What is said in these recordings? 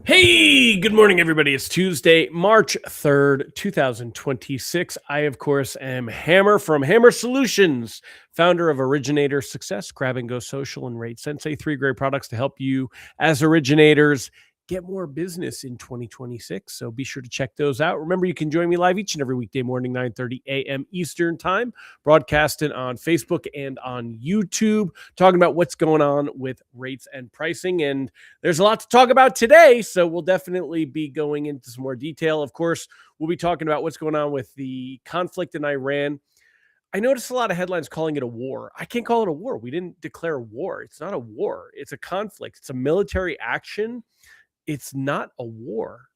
Hey, good morning, everybody. It's Tuesday, March 3rd, 2026. I, of course, am Hammer from Hammer Solutions, founder of Originator Success, Grab and Go Social, and Rate Sensei. 3 great products to help you as originators get more business in 2026. So be sure to check those out. Remember, you can join me live each and every weekday morning, 9:30 a.m. Eastern Time, broadcasting on Facebook and on YouTube, talking about what's going on with rates and pricing. And there's a lot to talk about today, so we'll definitely be going into some more detail. Of course, we'll be talking about what's going on with the conflict in Iran. I noticed a lot of headlines calling it a war. I can't call it a war. We didn't declare a war. It's not a war. It's a conflict. It's a military action. It's not a war.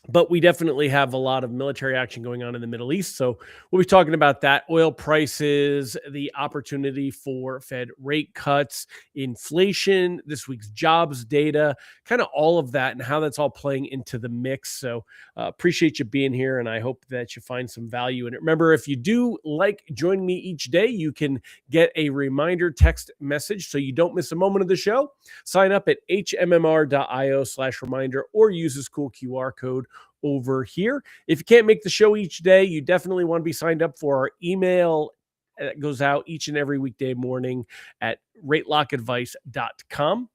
But we definitely have a lot of military action going on in the Middle East. So we'll be talking about that, oil prices, the opportunity for Fed rate cuts, inflation, this week's jobs data, kind of all of that and how that's all playing into the mix. So appreciate you being here, and I hope that you find some value in it. Remember, if you do like joining me each day, you can get a reminder text message so you don't miss a moment of the show. Sign up at hmmr.io/reminder or use this cool QR code over here. If you can't make the show each day, you definitely want to be signed up for our email that goes out each and every weekday morning at ratelockadvice.com.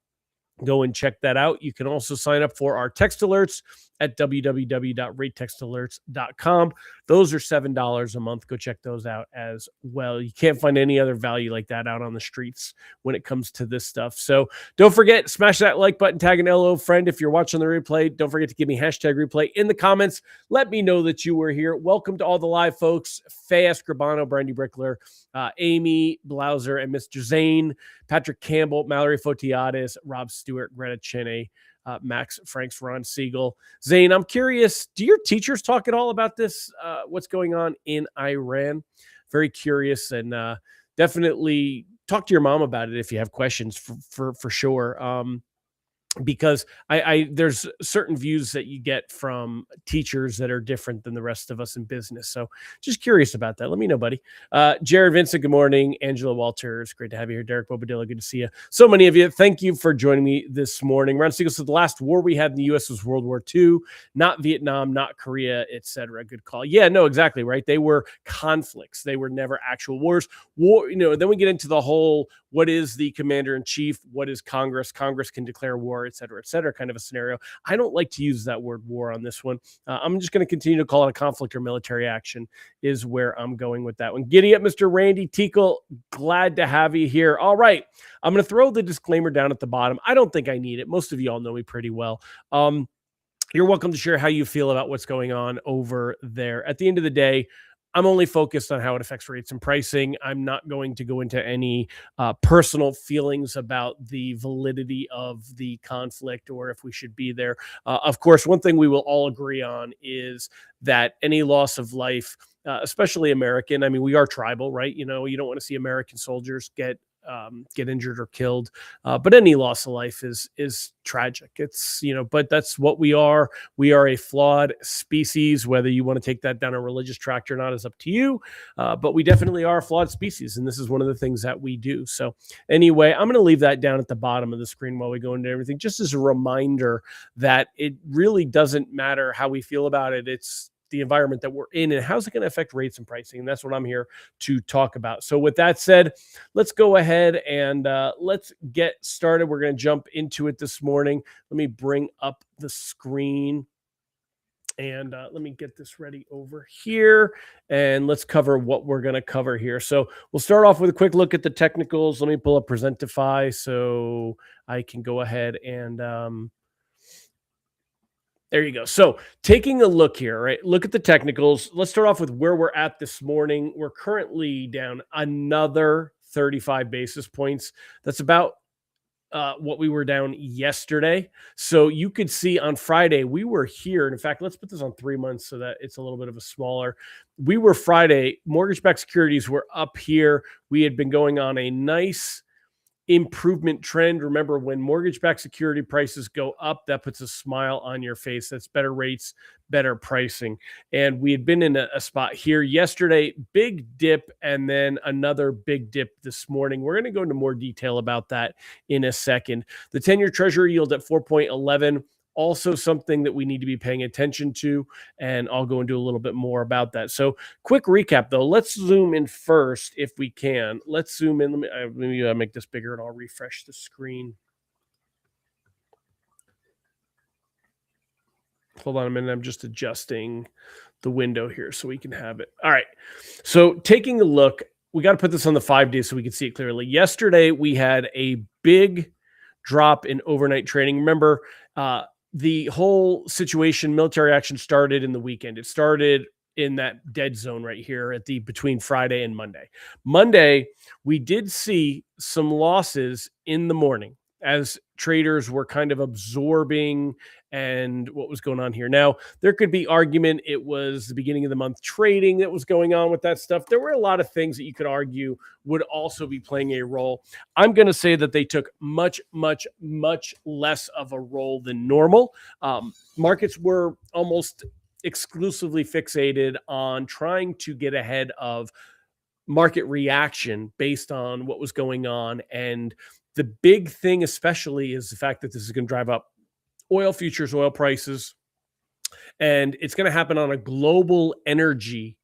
Go and check that out. You can also sign up for our text alerts at www.ratetextalerts.com. Those are $7 a month. Go check those out as well. You can't find any other value like that out on the streets when it comes to this stuff. So don't forget, smash that like button, tag an LO friend. If you're watching the replay, don't forget to give me hashtag replay in the comments. Let me know that you were here. Welcome to all the live folks. Faye Escribano, Brandy Brickler, Amy Blauser, and Mr. Zane, Patrick Campbell, Mallory Fotiades, Rob Stewart, Greta Cheney, Max Franks, Ron Siegel. Zane, I'm curious, do your teachers talk at all about this, what's going on in Iran? Very curious, and definitely talk to your mom about it if you have questions for sure. Because I there's certain views that you get from teachers that are different than the rest of us in business. So just curious about that. Let me know, buddy. Jared Vincent, good morning. Angela Walters, great to have you here. Derek Bobadilla, good to see you. So many of you, thank you for joining me this morning. Ron Siegel said the last war we had in the U.S. was World War II, not Vietnam, not Korea, etc. Good call. Yeah, no, exactly, right? They were conflicts. They were never actual wars. War, then we get into the whole, what is the commander in chief? What is Congress? Congress can declare war, et cetera, kind of a scenario. I don't like to use that word war on this one. I'm just going to continue to call it a conflict or military action is where I'm going with that one. Giddy up, Mr. Randy Tickle. Glad to have you here. All right. I'm going to throw the disclaimer down at the bottom. I don't think I need it. Most of you all know me pretty well. You're welcome to share how you feel about what's going on over there. At the end of the day, I'm only focused on how it affects rates and pricing. I'm not going to go into any personal feelings about the validity of the conflict or if we should be there. Of course, one thing we will all agree on is that any loss of life, especially American, I mean, we are tribal, right? You don't want to see American soldiers get injured or killed, but any loss of life is tragic. It's but that's what we are. We are a flawed species. Whether you want to take that down a religious track or not is up to you, but we definitely are a flawed species, and this is one of the things that we do. So anyway, I'm going to leave that down at the bottom of the screen while we go into everything, just as a reminder that it really doesn't matter how we feel about it. It's the environment that we're in and how's it going to affect rates and pricing. And that's what I'm here to talk about. So with that said, let's go ahead and let's get started. We're going to jump into it this morning. Let me bring up the screen and let me get this ready over here and let's cover what we're going to cover here. So we'll start off with a quick look at the technicals. Let me pull up Presentify so I can go ahead and there you go. So taking a look here, right? Look at the technicals. Let's start off with where we're at this morning. We're currently down another 35 basis points. That's about what we were down yesterday. So you could see on Friday, we were here. And in fact, let's put this on 3 months so that it's a little bit of a smaller. We were Friday, mortgage-backed securities were up here. We had been going on a nice improvement trend. Remember, when mortgage-backed security prices go up, that puts a smile on your face. That's better rates, better pricing. And we had been in a spot here yesterday, big dip, and then another big dip this morning. We're going to go into more detail about that in a second. The 10-year treasury yield at 4.11, also something that we need to be paying attention to, and I'll go into a little bit more about that. So quick recap though, let's zoom in first if we can. Let's zoom in. Let me make this bigger and I'll refresh the screen. Hold on a minute, I'm just adjusting the window here so we can have it. All right, so taking a look, we got to put this on the 5 days so we can see it clearly. Yesterday we had a big drop in overnight trading. Remember, the whole situation, military action, started in the weekend. It started in that dead zone right here at the between Friday and Monday. Monday, we did see some losses in the morning as traders were kind of absorbing and what was going on here. Now, there could be argument it was the beginning of the month trading that was going on with that stuff. There were a lot of things that you could argue would also be playing a role. I'm going to say that they took much, much, much less of a role than normal. Markets were almost exclusively fixated on trying to get ahead of market reaction based on what was going on. And the big thing especially is the fact that this is going to drive up oil futures, oil prices, and it's going to happen on a global energy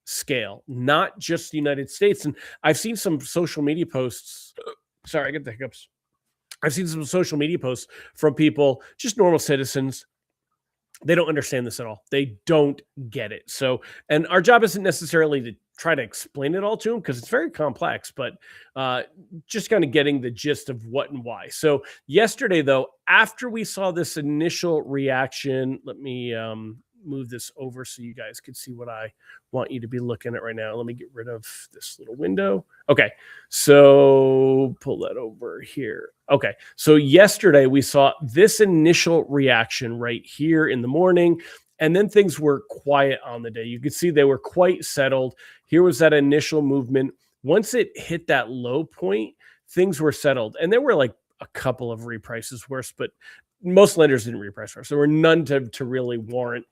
scale, not just the United States. And I've seen some social media posts. Sorry, I get the hiccups. I've seen some social media posts from people, just normal citizens. They don't understand this at all. They don't get it. So, and our job isn't necessarily to try to explain it all to them because it's very complex, but just kind of getting the gist of what and why. So yesterday, though, after we saw this initial reaction, let me move this over so you guys can see what I want you to be looking at right now. Let me get rid of this little window. Okay, so pull that over here. Okay, so yesterday we saw this initial reaction right here in the morning, and then things were quiet on the day. You could see they were quite settled. Here was that initial movement. Once it hit that low point, things were settled, and there were like a couple of reprices worse, but most lenders didn't reprice first. There were none to really warrant.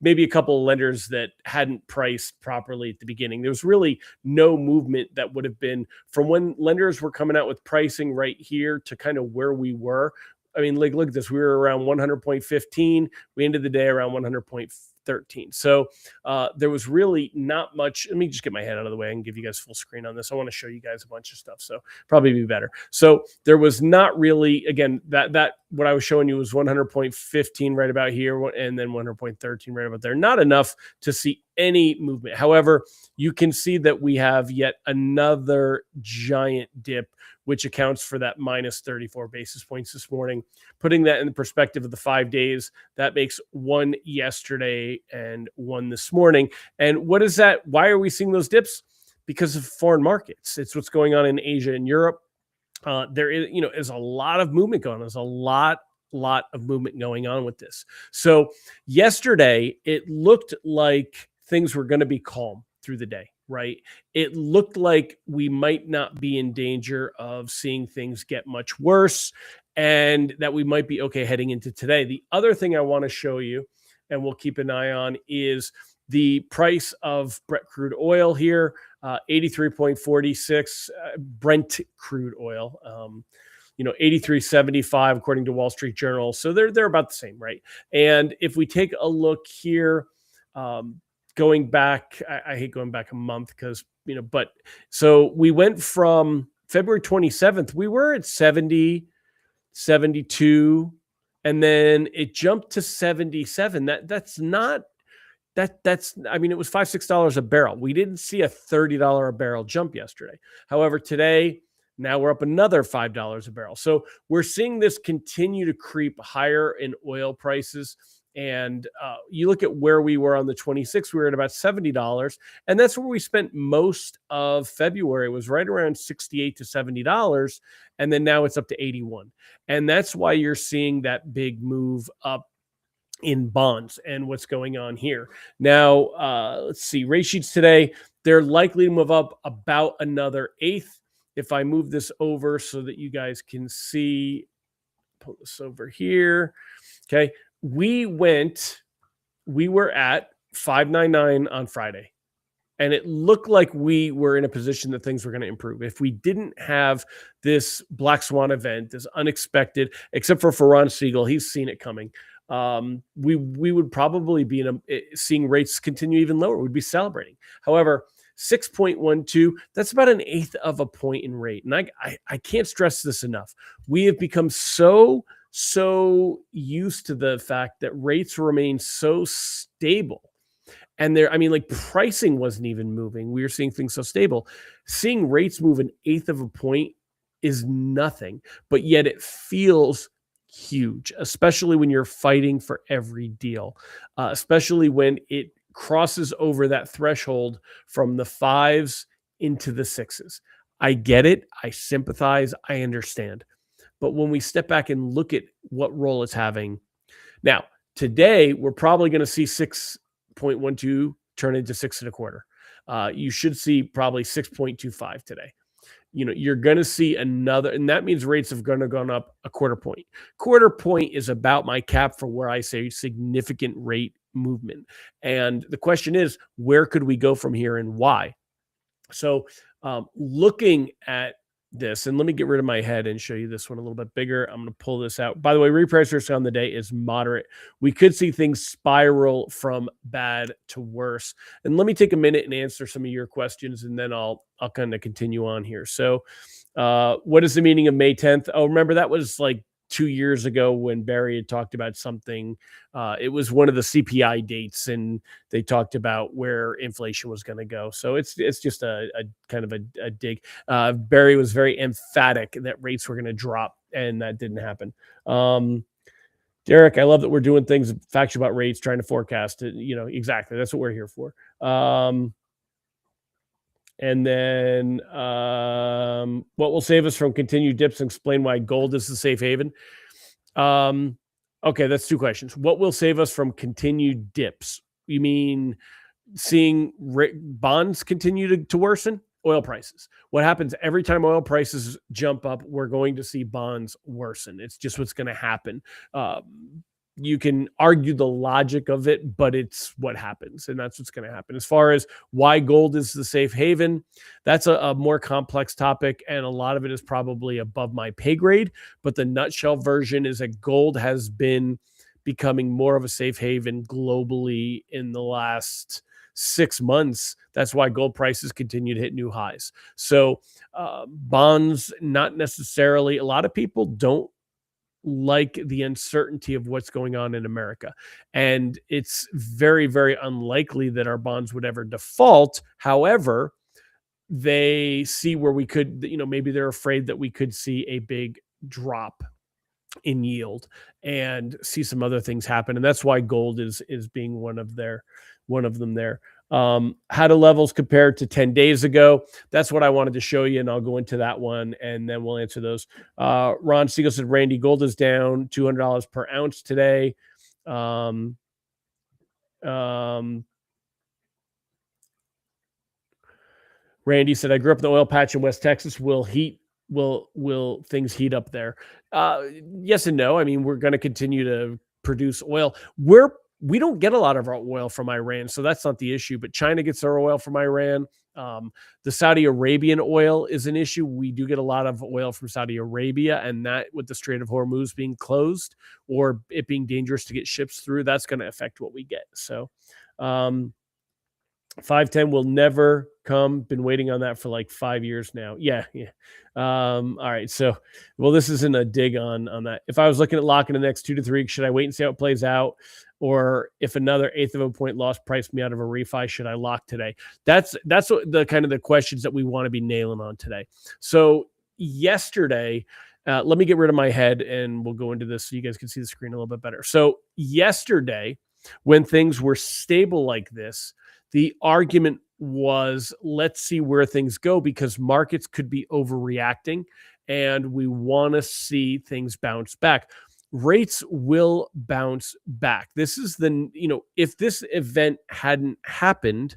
Maybe a couple of lenders that hadn't priced properly at the beginning. There was really no movement that would have been from when lenders were coming out with pricing right here to kind of where we were. I mean, like, look at this. We were around 100.15. We ended the day around 100.13. So there was really not much. Let me just get my head out of the way and give you guys full screen on this. I want to show you guys a bunch of stuff. So probably be better. So there was not really, again, that what I was showing you was 100.15 right about here, and then 100.13 right about there. Not enough to see any movement. However, you can see that we have yet another giant dip, which accounts for that minus 34 basis points this morning. Putting that in the perspective of the 5 days, that makes one yesterday and one this morning. And what is that? Why are we seeing those dips? Because of foreign markets. It's what's going on in Asia and Europe. There is a lot of movement going on. There's a lot of movement going on with this. So yesterday, it looked like things were going to be calm through the day, right? It looked like we might not be in danger of seeing things get much worse and that we might be okay heading into today. The other thing I want to show you, and we'll keep an eye on, is the price of Brent crude oil here, 83.46 Brent crude oil. 83.75 according to Wall Street Journal. So they're about the same, right? And if we take a look here, going back, I hate going back a month because, but so we went from February 27th, we were at 70, 72, and then it jumped to 77. That's not, I mean, it was $5-6 a barrel. We didn't see a $30 a barrel jump yesterday. However, today, now we're up another $5 a barrel. So we're seeing this continue to creep higher in oil prices. And you look at where we were on the 26th, we were at about $70. And that's where we spent most of February, was right around $68 to $70. And then now it's up to 81. And that's why you're seeing that big move up in bonds and what's going on here. Now, let's see, rate sheets today, they're likely to move up about another eighth. if I move this over so that you guys can see, pull this over here. Okay. We were at 599 on Friday. And it looked like we were in a position that things were going to improve. If we didn't have this Black Swan event, this unexpected, except for Ron Siegel, he's seen it coming. We would probably be seeing rates continue even lower. We'd be celebrating. However, 6.12, that's about an eighth of a point in rate. And I can't stress this enough. We have become so used to the fact that rates remain so stable. And like pricing wasn't even moving. We were seeing things so stable. Seeing rates move an eighth of a point is nothing, but yet it feels huge, especially when you're fighting for every deal, especially when it crosses over that threshold from the 5s into the 6s. I get it. I sympathize. I understand. But when we step back and look at what role it's having, now, today, we're probably going to see 6.12 turn into 6.25. You should see probably 6.25 today. You're going to see another, and that means rates have gone up a quarter point. Quarter point is about my cap for where I say significant rate movement. And the question is, where could we go from here and why? So looking at this, and let me get rid of my head and show you this one a little bit bigger. I'm going to pull this out. By the way, reprice risk on the day is moderate. We could see things spiral from bad to worse. And let me take a minute and answer some of your questions, and then I'll kind of continue on here. So what is the meaning of May 10th? Oh, remember that was like 2 years ago when Barry had talked about something. It was one of the CPI dates, and they talked about where inflation was going to go. So it's just a kind of a dig. Barry was very emphatic that rates were going to drop, and that didn't happen. Derek, I love that we're doing things factual about rates, trying to forecast it. Exactly. That's what we're here for. And then what will save us from continued dips and explain why gold is the safe haven? Okay, that's two questions. What will save us from continued dips? You mean seeing bonds continue to worsen? Oil prices. What happens every time oil prices jump up, we're going to see bonds worsen. It's just what's going to happen. You can argue the logic of it, but it's what happens, and that's what's going to happen. As far as why gold is the safe haven, that's a more complex topic, and a lot of it is probably above my pay grade, but the nutshell version is that gold has been becoming more of a safe haven globally in the last 6 months. That's why gold prices continue to hit new highs. So bonds, not necessarily. A lot of people don't like the uncertainty of what's going on in America. And it's very, very unlikely that our bonds would ever default. However, they see where we could, maybe they're afraid that we could see a big drop in yield and see some other things happen. And that's why gold is being one of them there. How do levels compare to 10 days ago? That's what I wanted to show you, and I'll go into that one, and then we'll answer those. Ron Siegel said, Randy, gold is down $200 per ounce today. Randy said, I grew up in the oil patch in West Texas. Will things heat up there? Yes and no. I mean, we're going to continue to produce oil. We don't get a lot of our oil from Iran, so that's not the issue. But China gets their oil from Iran. The Saudi Arabian oil is an issue. We do get a lot of oil from Saudi Arabia, and that with the Strait of Hormuz being closed or it being dangerous to get ships through, that's going to affect what we get. So 510 will never come. Been waiting on that for like 5 years now. Yeah. All right. So, well, this isn't a dig on that. If I was looking at locking the next 2 to 3 weeks, should I wait and see how it plays out? Or if another eighth of a point loss priced me out of a refi, should I lock today? That's what the kind of the questions that we want to be nailing on today. So yesterday, let me get rid of my head and we'll go into this so you guys can see the screen a little bit better. So yesterday, when things were stable like this, the argument was, let's see where things go because markets could be overreacting and we want to see things bounce back. Rates will bounce back. This is if this event hadn't happened,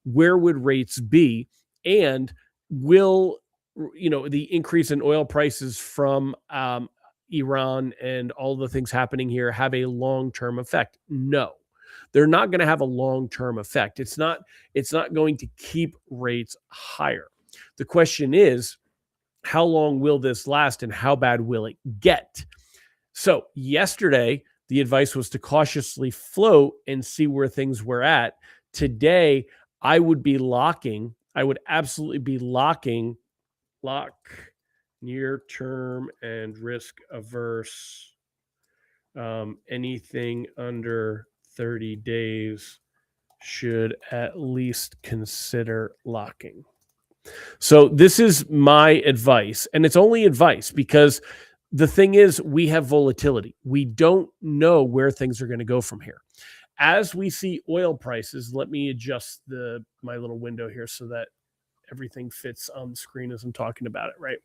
where would rates be? And will the increase in oil prices from Iran and all the things happening here have a long-term effect? No, they're not going to have a long-term effect. It's not going to keep rates higher. The question is, how long will this last and how bad will it get? So yesterday, the advice was to cautiously float and see where things were at. Today, I would absolutely be lock near term and risk averse. Anything under 30 days should at least consider locking. So this is my advice, and it's only advice because the thing is, we have volatility. We don't know where things are going to go from here. As we see oil prices, let me adjust my little window here so that everything fits on the screen as I'm talking about it, right?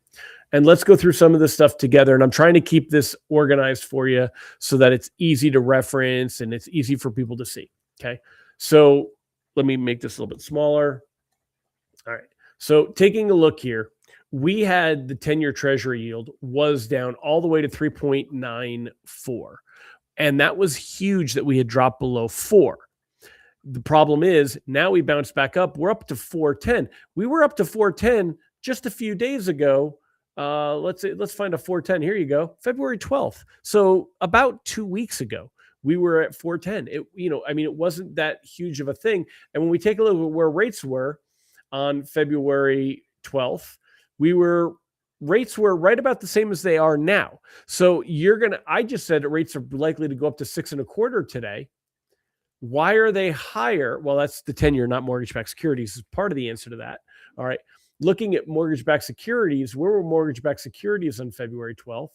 And let's go through some of this stuff together. And I'm trying to keep this organized for you so that it's easy to reference and it's easy for people to see, okay? So let me make this a little bit smaller. All right. So taking a look here, we had the 10-year treasury yield was down all the way to 3.94. And that was huge that we had dropped below 4. The problem is now we bounced back up. We're up to 410. We were up to 410 just a few days ago. Let's find a 410. Here you go. February 12th. So about 2 weeks ago, we were at 410. It wasn't that huge of a thing. And when we take a look at where rates were on February 12th, rates were right about the same as they are now. So I just said that rates are likely to go up to 6.25 today. Why are they higher? Well, that's the 10-year, not mortgage-backed securities, is part of the answer to that. All right. Looking at mortgage-backed securities, where were mortgage-backed securities on February 12th?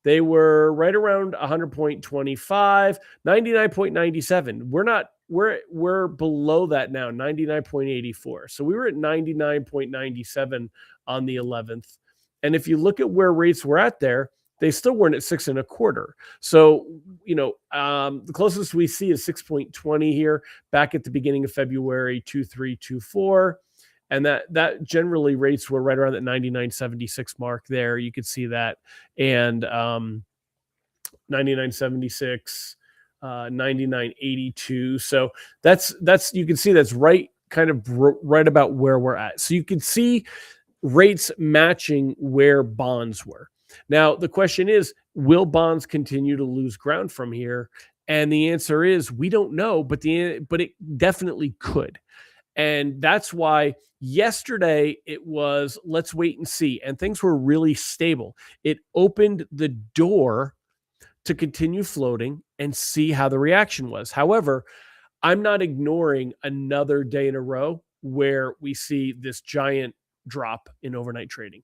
They were right around 100.25, 99.97. We're below that now, 99.84. So we were at 99.97 on the 11th. And if you look at where rates were at there, they still weren't at 6.25. So, the closest we see is 6.20 here back at the beginning of February, 2324. And that generally rates were right around that 99.76 mark there. You could see that. And 99.76, 99.82. So that's you can see that's right about where we're at. So you can see rates matching where bonds were. Now, the question is, will bonds continue to lose ground from here? And the answer is we don't know, but it definitely could. And that's why yesterday it was, let's wait and see. And things were really stable. It opened the door to continue floating and see how the reaction was. However, I'm not ignoring another day in a row where we see this giant drop in overnight trading.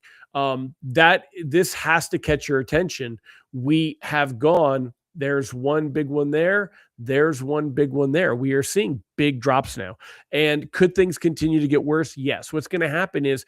This has to catch your attention. We have gone, there's one big one there. There's one big one there. We are seeing big drops now. And could things continue to get worse? Yes. What's going to happen is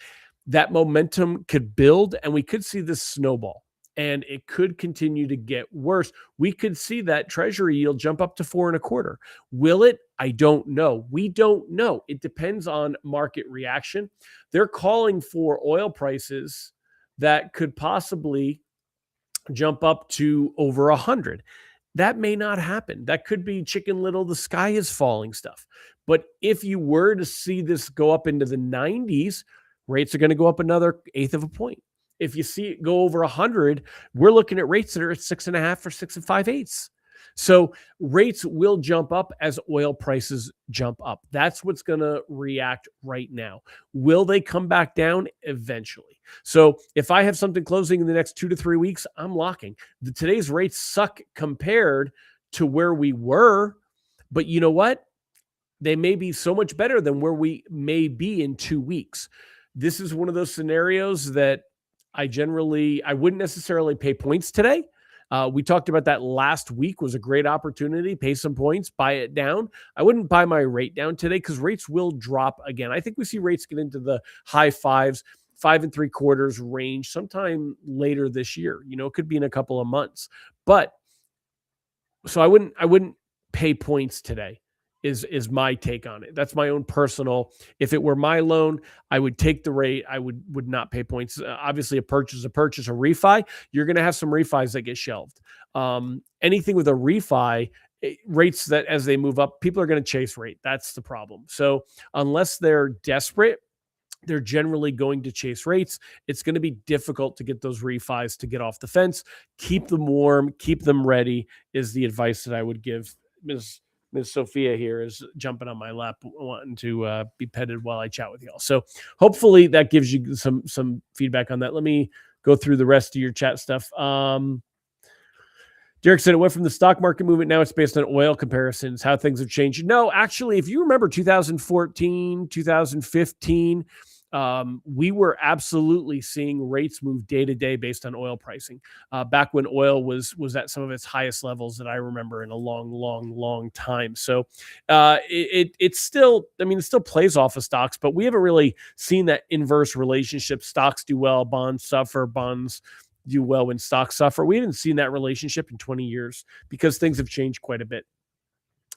that momentum could build and we could see this snowball and it could continue to get worse. We could see that treasury yield jump up to 4.25. Will it? I don't know. We don't know. It depends on market reaction. They're calling for oil prices that could possibly jump up to over 100. That may not happen. That could be Chicken Little, the sky is falling stuff. But if you were to see this go up into the 90s, rates are going to go up another 1/8 of a point. If you see it go over 100, we're looking at rates that are at 6.5 or 6 5/8. So rates will jump up as oil prices jump up. That's what's going to react right now. Will they come back down? Eventually. So if I have something closing in the next 2 to 3 weeks, I'm locking. Today's rates suck compared to where we were, but you know what? They may be so much better than where we may be in 2 weeks. This is one of those scenarios that I wouldn't necessarily pay points today. We talked about that last week, was a great opportunity. Pay some points, buy it down. I wouldn't buy my rate down today because rates will drop again. I think we see rates get into the high 5s, 5 3/4 range sometime later this year. It could be in a couple of months. But so I wouldn't pay points today. is my take on it. That's my own personal. If it were my loan, I would take the rate. I would not pay points. Obviously, a purchase, a purchase, a refi. You're going to have some refis that get shelved. Anything with a refi, rates that as they move up, people are going to chase rate. That's the problem. So unless they're desperate, they're generally going to chase rates. It's going to be difficult to get those refis to get off the fence. Keep them warm, keep them ready is the advice that I would give. Ms. Sophia here is jumping on my lap, wanting to be petted while I chat with y'all. So hopefully that gives you some feedback on that. Let me go through the rest of your chat stuff. Derek said it went from the stock market movement. Now it's based on oil comparisons, how things have changed. No, actually, if you remember 2014, 2015, we were absolutely seeing rates move day to day based on oil pricing. Back when oil was at some of its highest levels that I remember in a long time. So it's still, I mean, it still plays off of stocks, but we haven't really seen that inverse relationship. Stocks do well, bonds suffer, bonds do well when stocks suffer. We haven't seen that relationship in 20 years because things have changed quite a bit.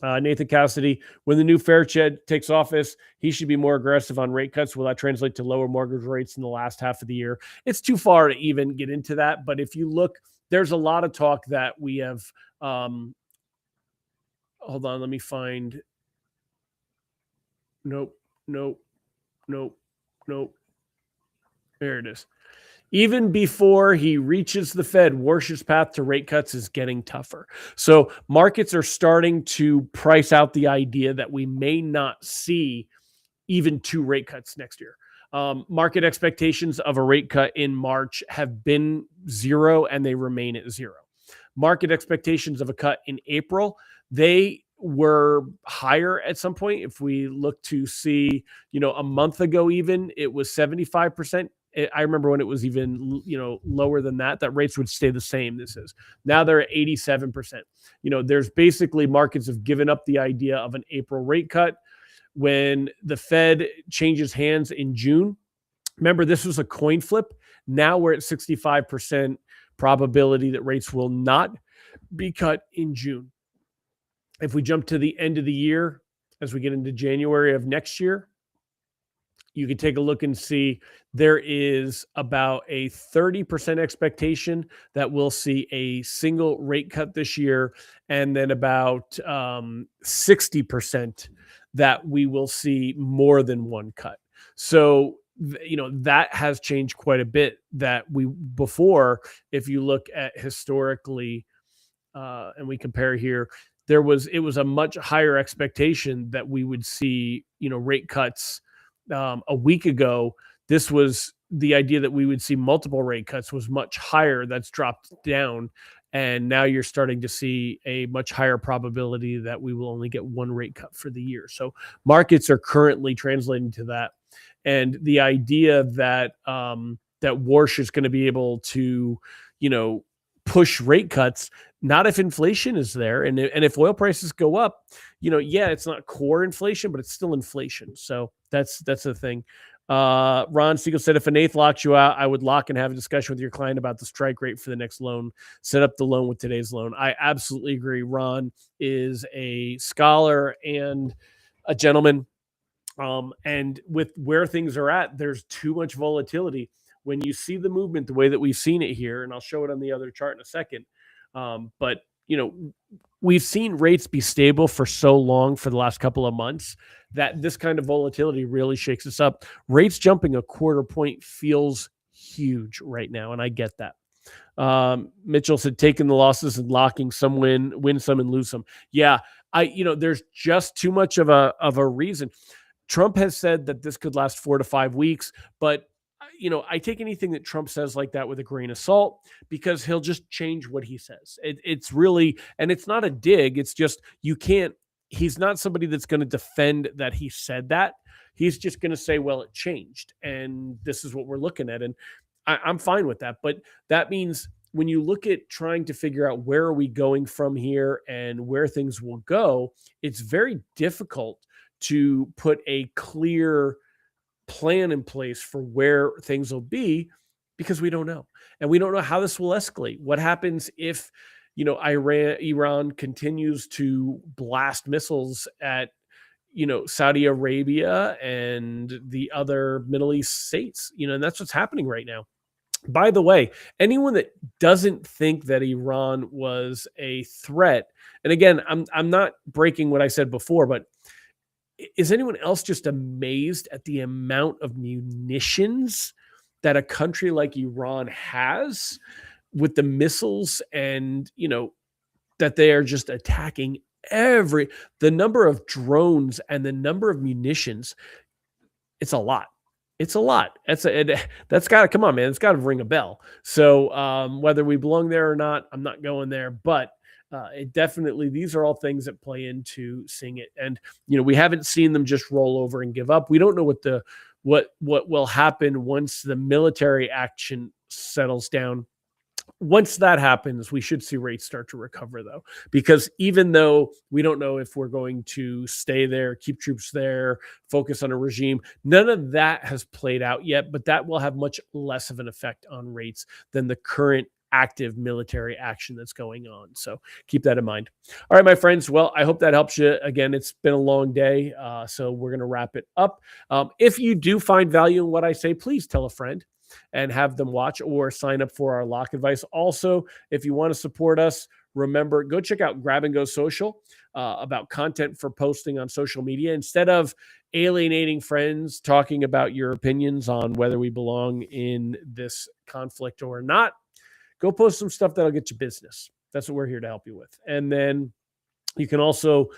Nathan Cassidy, when the new Fairchild takes office, he should be more aggressive on rate cuts. Will that translate to lower mortgage rates in the last half of the year? It's too far to even get into that. But if you look, there's a lot of talk that we have. Hold on, let me find. Nope. There it is. Even before he reaches the Fed, Warsh's path to rate cuts is getting tougher. So markets are starting to price out the idea that we may not see even 2 rate cuts next year. Market expectations of a rate cut in March have been 0 and they remain at 0. Market expectations of a cut in April, they were higher at some point. If we look to see, a month ago, even it was 75%. I remember when it was even, lower than that rates would stay the same. Now they're at 87%. There's basically markets have given up the idea of an April rate cut. When the Fed changes hands in June, remember this was a coin flip. Now we're at 65% probability that rates will not be cut in June. If we jump to the end of the year, as we get into January of next year, you can take a look and see there is about a 30% expectation that we'll see a single rate cut this year, and then about 60% that we will see more than one cut. So, that has changed quite a bit. That before, if you look at historically, and we compare here, it was a much higher expectation that we would see, rate cuts. A week ago, this was the idea that we would see multiple rate cuts was much higher. That's dropped down. And now you're starting to see a much higher probability that we will only get one rate cut for the year. So markets are currently translating to that. And the idea that that Warsh is going to be able to, push rate cuts, not if inflation is there. And if oil prices go up, it's not core inflation, but it's still inflation. So that's the thing. Ron Siegel said, if an eighth locks you out, I would lock and have a discussion with your client about the strike rate for the next loan. Set up the loan with today's loan. I absolutely agree. Ron is a scholar and a gentleman. And with where things are at, there's too much volatility. When you see the movement the way that we've seen it here, and I'll show it on the other chart in a second. But we've seen rates be stable for so long for the last couple of months that this kind of volatility really shakes us up. Rates jumping a quarter point feels huge right now, and I get that. Mitchell said taking the losses and locking some win some and lose some. Yeah, there's just too much of a reason. Trump has said that this could last 4 to 5 weeks, but I take anything that Trump says like that with a grain of salt, because he'll just change what he says. It's really, and it's not a dig. It's just, he's not somebody that's going to defend that he said that. He's just going to say, well, it changed, and this is what we're looking at. And I'm fine with that. But that means when you look at trying to figure out where are we going from here and where things will go, it's very difficult to put a clear plan in place for where things will be, because we don't know. And we don't know how this will escalate. What happens if, Iran continues to blast missiles at Saudi Arabia and the other Middle East states, and that's what's happening right now. By the way, anyone that doesn't think that Iran was a threat, and again, I'm not breaking what I said before, but is anyone else just amazed at the amount of munitions that a country like Iran has with the missiles and, that they are just attacking the number of drones and the number of munitions? It's a lot. It's a lot. That's got to come on, man. It's got to ring a bell. So whether we belong there or not, I'm not going there. But it definitely, these are all things that play into seeing it. And we haven't seen them just roll over and give up. We don't know what will happen once the military action settles down. Once that happens, we should see rates start to recover, though, because even though we don't know if we're going to stay there, keep troops there, focus on a regime, none of that has played out yet, but that will have much less of an effect on rates than the current active military action that's going on. So keep that in mind. All right, my friends. Well, I hope that helps you. Again, it's been a long day, so we're going to wrap it up. If you do find value in what I say, please tell a friend and have them watch or sign up for our lock advice. Also, if you want to support us, remember, go check out Grab and Go Social about content for posting on social media. Instead of alienating friends, talking about your opinions on whether we belong in this conflict or not, go post some stuff that'll get you business. That's what we're here to help you with. And then you can also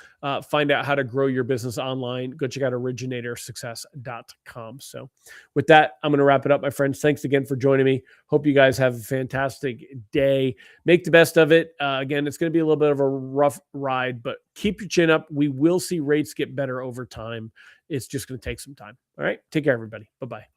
find out how to grow your business online. Go check out originatorssuccess.com. So with that, I'm going to wrap it up, my friends. Thanks again for joining me. Hope you guys have a fantastic day. Make the best of it. Again, it's going to be a little bit of a rough ride, but keep your chin up. We will see rates get better over time. It's just going to take some time. All right. Take care, everybody. Bye-bye.